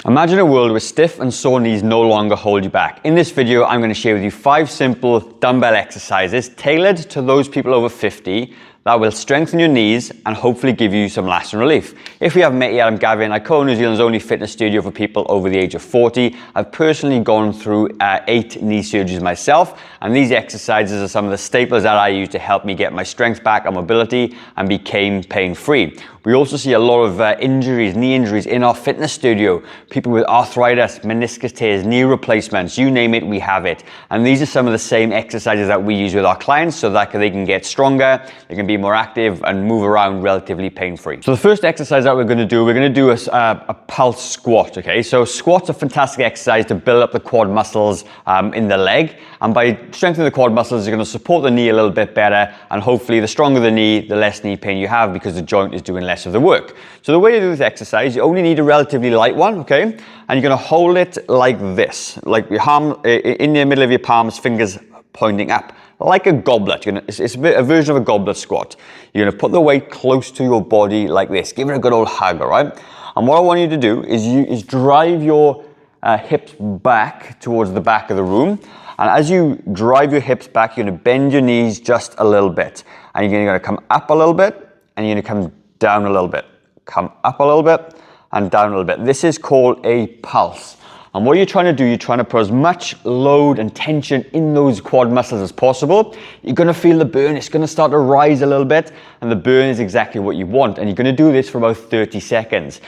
Imagine a world where stiff and sore knees no longer hold you back. In this video, I'm going to share with you 5 simple dumbbell exercises tailored to those people over 50 that will strengthen your knees and hopefully give you some lasting relief. If we haven't met yet, I'm Gavin. I co-own New Zealand's only fitness studio for people over the age of 40. I've personally gone through 8 knee surgeries myself, and these exercises are some of the staples that I use to help me get my strength back and mobility and became pain-free. We also see a lot of knee injuries in our fitness studio. People with arthritis, meniscus tears, knee replacements, you name it, we have it. And these are some of the same exercises that we use with our clients so that they can get stronger, they can be more active and move around relatively pain-free. So the first exercise that we're going to do a pulse squat, okay? So squats are a fantastic exercise to build up the quad muscles in the leg. And by strengthening the quad muscles, you're going to support the knee a little bit better. And hopefully the stronger the knee, the less knee pain you have because the joint is doing less of the work. So the way to do this exercise, you only need a relatively light one, okay? And you're going to hold it like this, like your arm in the middle of your palms, fingers pointing up, like a goblet. It's a version of a goblet squat. You're going to put the weight close to your body like this. Give it a good old hug, all right? And what I want you to do is drive your hips back towards the back of the room. And as you drive your hips back, you're going to bend your knees just a little bit. And you're going to come up a little bit, and you're going to come down a little bit. Come up a little bit, and down a little bit. This is called a pulse. And what you're trying to do, you're trying to put as much load and tension in those quad muscles as possible. You're going to feel the burn. It's going to start to rise a little bit, and the burn is exactly what you want. And you're going to do this for about 30 seconds.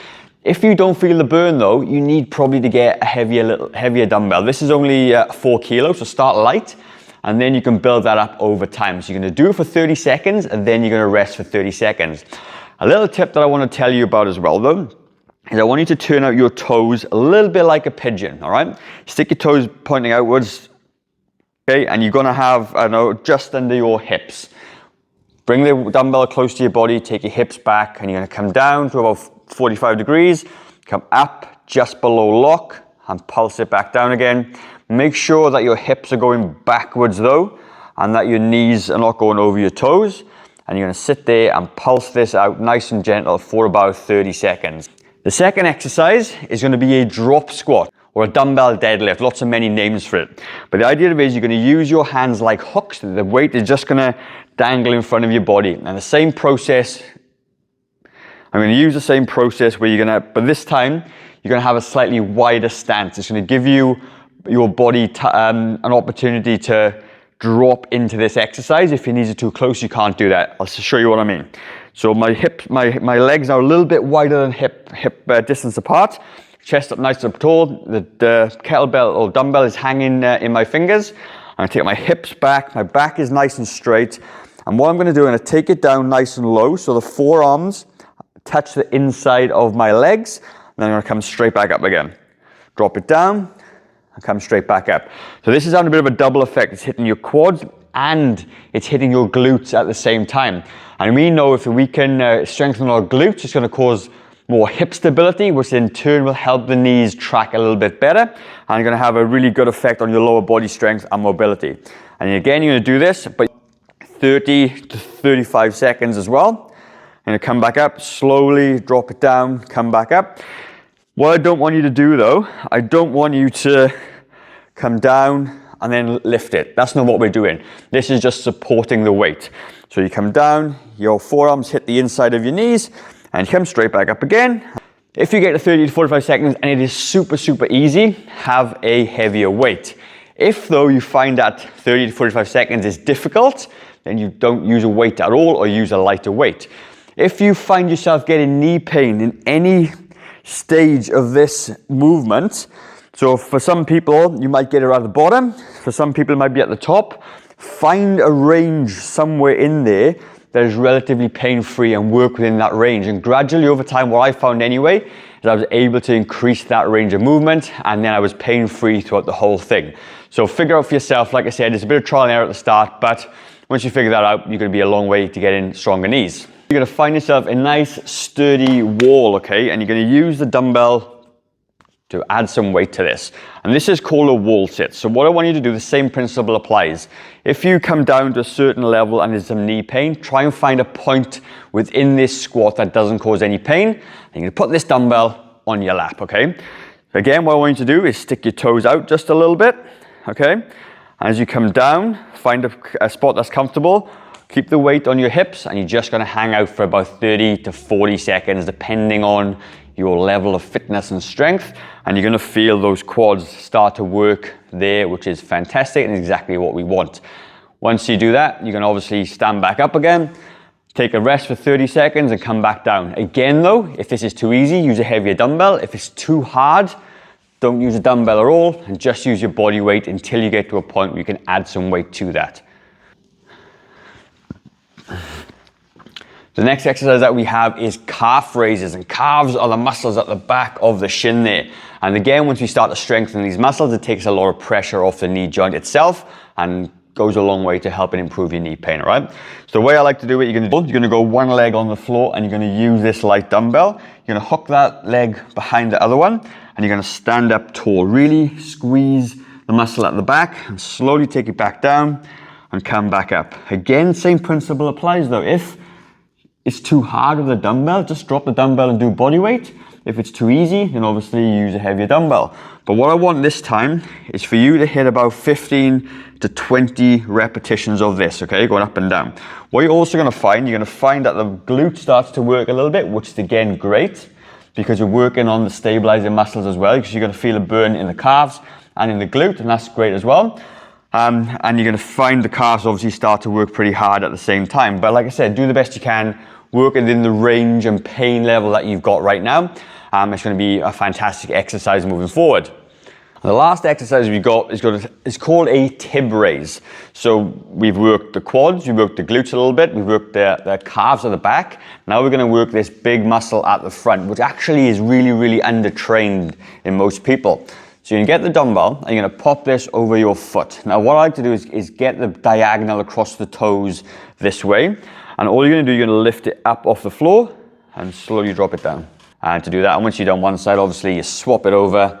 If you don't feel the burn though, you need probably to get a heavier dumbbell. This is only 4 kilos, so start light, and then you can build that up over time. So you're going to do it for 30 seconds, and then you're going to rest for 30 seconds. A little tip that I want to tell you about as well though, is I want you to turn out your toes a little bit like a pigeon, all right? Stick your toes pointing outwards, okay? And you're going to have, just under your hips. Bring the dumbbell close to your body, take your hips back, and you're going to come down to about 45 degrees, come up just below lock, and pulse it back down again. Make sure that your hips are going backwards though, and that your knees are not going over your toes. And you're going to sit there and pulse this out nice and gentle for about 30 seconds. The second exercise is going to be a drop squat or a dumbbell deadlift. Lots of many names for it. But the idea of it is you're going to use your hands like hooks. The weight is just going to dangle in front of your body. And the same process, I'm going to use the same process where but this time, you're going to have a slightly wider stance. It's going to give you your body an opportunity to drop into this exercise. If your knees are too close, you can't do that. I'll show you what I mean. So my legs are a little bit wider than hip distance apart. Chest up nice and tall. The kettlebell or dumbbell is hanging in my fingers. I'm going to take my hips back. My back is nice and straight. And what I'm going to do, I'm going to take it down nice and low so the forearms touch the inside of my legs. And then I'm going to come straight back up again. Drop it down and come straight back up. So this is having a bit of a double effect. It's hitting your quads and it's hitting your glutes at the same time. And we know if we can strengthen our glutes, it's going to cause more hip stability, which in turn will help the knees track a little bit better. And you're going to have a really good effect on your lower body strength and mobility. And again, you're going to do this, but 30 to 35 seconds as well. And come back up, slowly drop it down, come back up. What I don't want you to do though, I don't want you to come down and then lift it. That's not what we're doing. This is just supporting the weight. So you come down, your forearms hit the inside of your knees, and come straight back up again. If you get to 30 to 45 seconds and it is super, super easy, have a heavier weight. If though you find that 30 to 45 seconds is difficult, then you don't use a weight at all or use a lighter weight. If you find yourself getting knee pain in any stage of this movement, so for some people, you might get it at the bottom. For some people, it might be at the top. Find a range somewhere in there that is relatively pain-free and work within that range. And gradually over time, what I found anyway, is I was able to increase that range of movement, and then I was pain-free throughout the whole thing. So figure out for yourself, like I said, it's a bit of trial and error at the start, but once you figure that out, you're going to be a long way to getting stronger knees. You're going to find yourself a nice sturdy wall, okay? And you're going to use the dumbbell to add some weight to this. And this is called a wall sit. So what I want you to do, the same principle applies. If you come down to a certain level and there's some knee pain, try and find a point within this squat that doesn't cause any pain. And you're going to put this dumbbell on your lap, okay? Again, what I want you to do is stick your toes out just a little bit, okay? And as you come down, find a spot that's comfortable. Keep the weight on your hips, and you're just gonna hang out for about 30 to 40 seconds, depending on your level of fitness and strength. And you're gonna feel those quads start to work there, which is fantastic and exactly what we want. Once you do that, you can obviously stand back up again, take a rest for 30 seconds and come back down. Again though, if this is too easy, use a heavier dumbbell. If it's too hard, don't use a dumbbell at all and just use your body weight until you get to a point where you can add some weight to that. The next exercise that we have is calf raises, and calves are the muscles at the back of the shin there. And again, once we start to strengthen these muscles, it takes a lot of pressure off the knee joint itself and goes a long way to helping improve your knee pain, all right? So the way I like to do it, you're gonna go one leg on the floor and you're gonna use this light dumbbell. You're gonna hook that leg behind the other one and you're gonna stand up tall. Really squeeze the muscle at the back and slowly take it back down and come back up. Again, same principle applies though. If it's too hard with the dumbbell, just drop the dumbbell and do body weight. If it's too easy, then obviously use a heavier dumbbell. But what I want this time is for you to hit about 15 to 20 repetitions of this, okay, going up and down. What you're also gonna find, you're gonna find that the glute starts to work a little bit, which is again great, because you're working on the stabilizing muscles as well, because you're gonna feel a burn in the calves and in the glute, and that's great as well. And you're gonna find the calves obviously start to work pretty hard at the same time. But like I said, do the best you can, work within the range and pain level that you've got right now. It's going to be a fantastic exercise moving forward. The last exercise we've got is called a tib raise. So we've worked the quads, we've worked the glutes a little bit, we've worked the calves at the back. Now we're going to work this big muscle at the front, which actually is really, really undertrained in most people. So you're going to get the dumbbell and you're going to pop this over your foot. Now what I like to do is get the diagonal across the toes this way. And all you're going to do, you're going to lift it up off the floor and slowly drop it down. And to do that, and once you've done one side, obviously you swap it over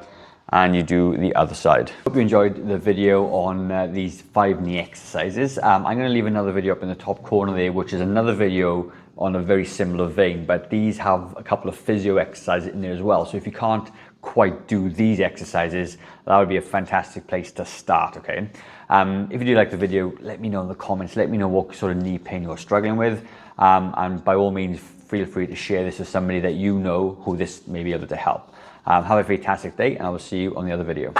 and you do the other side. Hope you enjoyed the video on these 5 knee exercises. I'm going to leave another video up in the top corner there, which is another video on a very similar vein, but these have a couple of physio exercises in there as well. So if you can't quite do these exercises, that would be a fantastic place to start, okay? If you do like the video, let me know in the comments, let me know what sort of knee pain you're struggling with, and by all means, feel free to share this with somebody that you know who this may be able to help. Have a fantastic day, and I will see you on the other video.